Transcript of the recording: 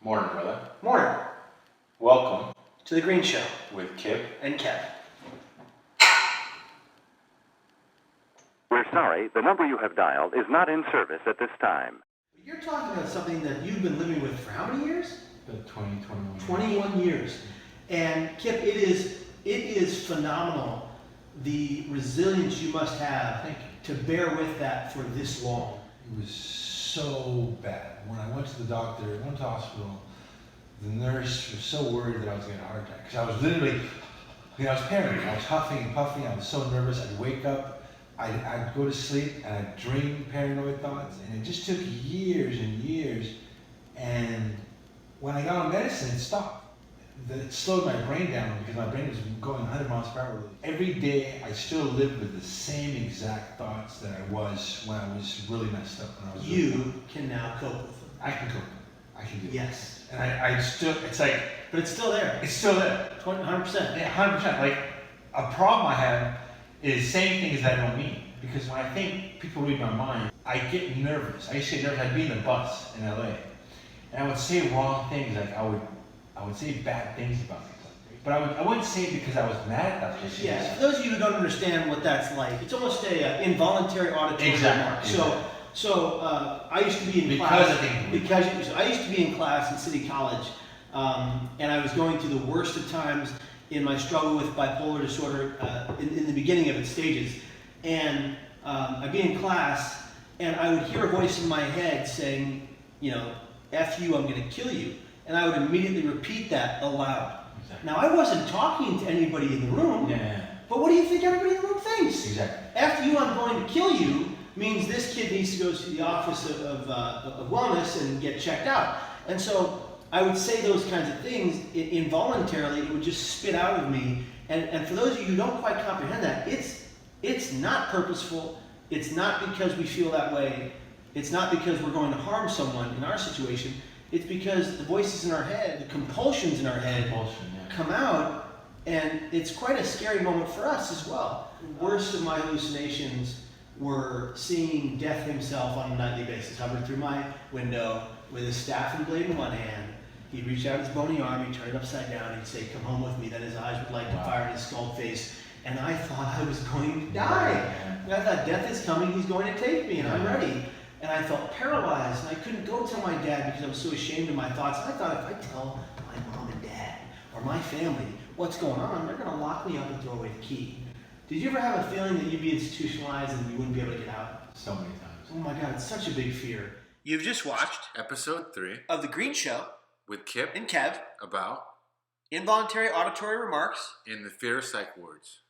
Morning, brother. Morning. Welcome To the Green Show. with Kip. And Kev. We're sorry, the number you have dialed is not in service at this time. You're talking about something that you've been living with for how many years? About 21. 21 years. And Kip, it is phenomenal the resilience you must have to bear with that for this long. It was so bad. When I went to the doctor, I went to the hospital, the nurse was so worried that I was getting a heart attack. Because I was literally, I was paranoid. I was huffing and puffing. I was so nervous. I'd wake up, I'd go to sleep, and I'd dream paranoid thoughts. And it just took years and years. And when I got on medicine, it stopped. It slowed my brain down because my brain was going 100 miles per hour. Every day, I still lived with the same exact thoughts that I was when I was really messed up. When I was You can now cope with them. I can cope. I can do it. Yes. And I still, it's like, But it's still there. it's still there. 100%. Yeah, 100%. Like, a problem I have is saying things that I don't mean. Because when I think people read my mind, I get nervous. I used to get nervous. I'd be in the bus in LA. And I would say wrong things. Like, I would say bad things about people. But I wouldn't say it because I was mad at that person. Yeah, for those of you who don't understand what that's like, it's almost a involuntary auditory remark. So I used to be in class. I used to be in class in City College, and I was going through the worst of times in my struggle with bipolar disorder in the beginning of its stages. And I'd be in class, and I would hear a voice in my head saying, F you, I'm going to kill you. And I would immediately repeat that aloud. Exactly. Now, I wasn't talking to anybody in the room, but what do you think everybody in the room thinks? Exactly. After you, I'm going to kill you means this kid needs to go to the office of wellness and get checked out. And so I would say those kinds of things involuntarily. It would just spit out of me. And for those of you who don't quite comprehend that, it's not purposeful. It's not because we feel that way. It's not because we're going to harm someone in our situation. It's because the voices in our head, the compulsions in our head come out, and it's quite a scary moment for us as well. The worst of my hallucinations were seeing Death himself on a nightly basis, hovering through my window with his staff and blade in one hand. He'd reach out his bony arm, he'd turn it upside down, he'd say, "Come home with me." Then his eyes would light to fire in his skull face, and I thought I was going to die. And I thought, death is coming, he's going to take me, and I'm ready. And I felt paralyzed, and I couldn't go tell my dad because I was so ashamed of my thoughts. And I thought if I tell my mom and dad or my family what's going on, they're going to lock me up and throw away the key. Did you ever have a feeling that you'd be institutionalized and you wouldn't be able to get out? So many times. Oh my God, it's such a big fear. You've just watched Episode 3 of The Green Show with Kip and Kev, about involuntary auditory remarks. in the fear of psych wards.